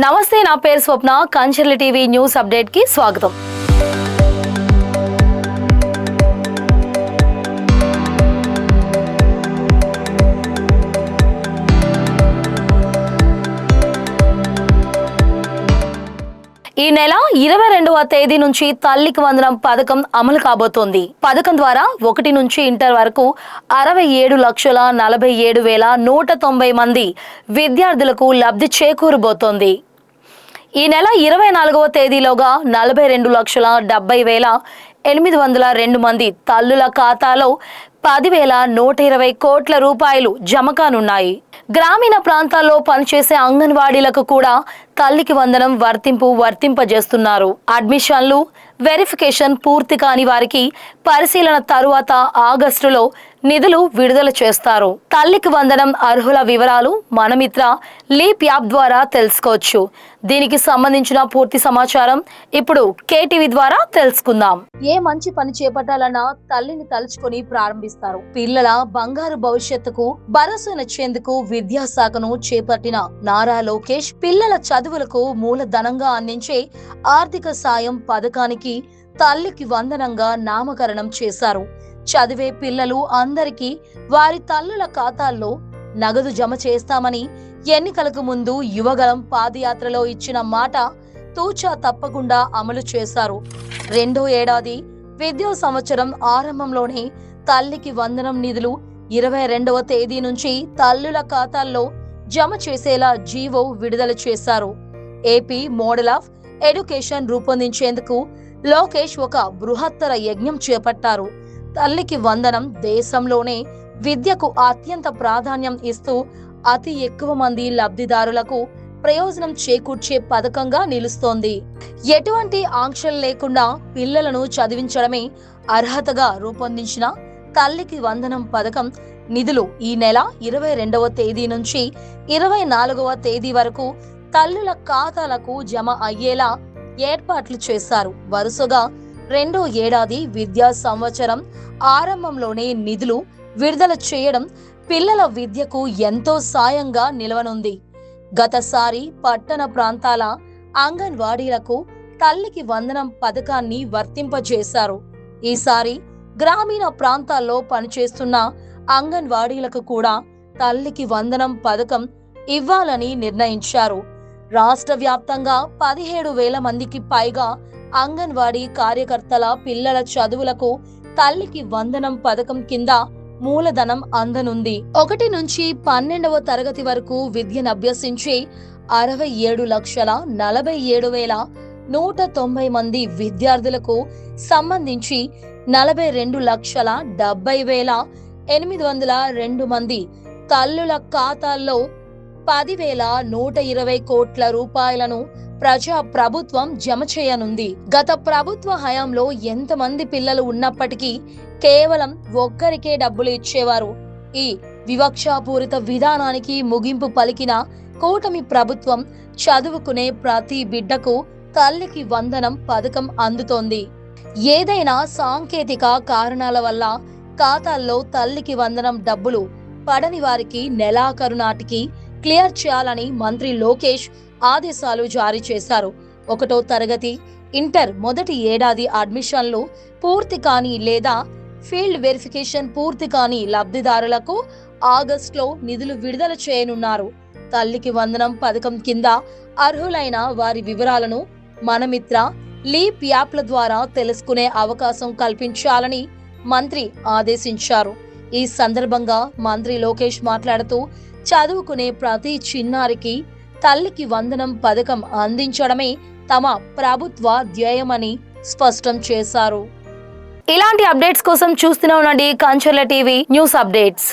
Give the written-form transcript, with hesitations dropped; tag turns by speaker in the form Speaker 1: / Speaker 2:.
Speaker 1: నమస్తే, నా పేరు స్వప్న. కంచర్ల టీవీ న్యూస్ అప్డేట్ కి స్వాగతం. ఈ నెల 22వ తేదీ నుంచి తల్లికి వందనం పథకం అమలు కాబోతోంది. పథకం ద్వారా 1 నుంచి ఇంటర్ వరకు 67,47,190 మంది విద్యార్థులకు లబ్ధి చేకూరబోతోంది. ఈ నెల 24వ తేదీలోగా 42,70,802 మంది తల్లుల ఖాతాలో 10,120 కోట్ల రూపాయలు జమ కానున్నాయి. గ్రామీణ ప్రాంతాల్లో పనిచేసే అంగన్వాడీలకు కూడా తల్లికి వందనం వర్తింపజేస్తున్నారు. అడ్మిషన్లు, వెరిఫికేషన్ పూర్తి కాని వారికి పరిశీలన తరువాత ఆగస్టులో నిధులు విడుదల చేస్తారు. తల్లికి వందనం అర్హుల వివరాలు మనమిత్ర లీప్ యాప్ ద్వారా తెలుసుకోవచ్చు. దీనికి సంబంధించిన పూర్తి సమాచారం ఇప్పుడు కేటీవీ ద్వారా తెలుసుకుందాం. ఏ మంచి పని చేపట్టాలన్నా తల్లిని తలుచుకొని ప్రారంభిస్తారు. పిల్లల బంగారు భవిష్యత్తుకు భరోసానిచ్చేందుకు విద్యాశాఖను చేపట్టిన నారా లోకేష్ పిల్లల చదువులకు మూలధనంగా అందించే ఆర్థిక సాయం పథకానికి తల్లికి వందనంగా నామకరణం చేశారు. చదివే పిల్లలు అందరికీ వారి తల్లుల ఖాతాల్లో నగదు జమ చేస్తామని ఎన్నికలకు ముందు యువగలం పాదయాత్రలో ఇచ్చిన మాట తూచా తప్పకుండా అమలు చేశారు. 2వ ఏడాది విద్యా సంవత్సరం ఆరంభంలోనే తల్లికి వందనం నిధులు 22వ తేదీ నుంచి తల్లుల ఖాతాల్లో జమ చేసేలా జీవో విడుదల చేశారు. ఏపీ మోడల్ ఆఫ్ ఎడ్యుకేషన్ రూపొందించేందుకు లోకేష్ ఒక బృహత్తర యజ్ఞం చేపట్టారు. తల్లికి వందనం దేశంలోనే విద్యకు అత్యంత ప్రాధాన్యం ఇస్తూ అతి ఎక్కువ మంది లబ్ధిదారులకు ప్రయోజనం చేకూర్చే పథకంగా నిలుస్తోంది. ఎటువంటి ఆంక్షలు లేకుండా పిల్లలను చదివించడమే అర్హతగా రూపొందించిన తల్లికి వందనం పథకం నిధులు ఈ నెల 22వ తేదీ నుంచి 24వ తేదీ వరకు తల్లుల ఖాతాలకు జమ అయ్యేలా ఏర్పాట్లు చేశారు. వరుసగా 2వ ఏడాది విద్యా సంవత్సరం ఆరంభంలోనే నిధులు విడుదల చేయడం పిల్లల విద్యకు ఎంతో సాయంగా నిలవనుంది. గతసారి పట్టణ ప్రాంతాల అంగన్వాడీలకు తల్లికి వందనం పథకాన్ని వర్తింపజేశారు. ఈసారి గ్రామీణ ప్రాంతాల్లో పనిచేస్తున్న అంగన్వాడీలకు కూడా తల్లికి వందనం పథకం ఇవ్వాలని నిర్ణయించారు. రాష్ట్ర వ్యాప్తంగా 17,000 మందికి పైగా అంగన్వాడీ కార్యకర్తల పిల్లల చదువులకు తల్లికి వందనం పథకం కింద మూలధనం అందనుంది. 1 నుంచి 12వ తరగతి వరకు విద్యనభ్యసించే 67,47,190 మంది విద్యార్థులకు సంబంధించి 42,70,802 మంది తల్లుల ఖాతాల్లో 10,120 కోట్ల రూపాయలను ప్రభుత్వం జమ చేయనుంది. గత ప్రభుత్వ హయాంలో ఎంతమంది పిల్లలు ఉన్నప్పటికీ కేవలం ఒక్కరికే డబ్బులు ఇచ్చేవారు. ఈ వివక్షాపూరిత విధానానికి ముగింపు పలికిన కూటమి ప్రభుత్వం చదువుకునే ప్రతి బిడ్డకు తల్లికి వందనం పథకం అందుతోంది. ఏదైనా సాంకేతిక కారణాల వల్ల ఖాతాల్లో తల్లికి వందనం డబ్బులు పడని వారికి నెలాఖరు నాటికి క్లియర్ చేయాలని మంత్రి లోకేష్ ఆదేశాలు జారీ చేశారు. 1వ తరగతి ఇంటర్ మొదటి ఏడాది అడ్మిషన్లు పూర్తి కాని లేదా ఫీల్డ్ వెరిఫికేషన్ పూర్తి కాని లబ్ధిదారులకు ఆగస్టులో నిధులు విడుదల చేయనున్నారు. తల్లికి వందనం పథకం కింద అర్హులైన వారి వివరాలను మనమిత్ర లీప్ యాప్ల ద్వారా తెలుసుకునే అవకాశం కల్పించాలని మంత్రి ఆదేశించారు. ఈ సందర్భంగా మంత్రి లోకేష్ మాట్లాడుతూ చదువుకునే ప్రతి చిన్నారికి తల్లికి వందనం పథకం అందించడమే తమ ప్రభుత్వ ధ్యేయమని స్పష్టం చేశారు. ఇలాంటి అప్డేట్స్ కోసం చూస్తూనే ఉండండి కంచర్ల టీవీ న్యూస్ అప్డేట్స్.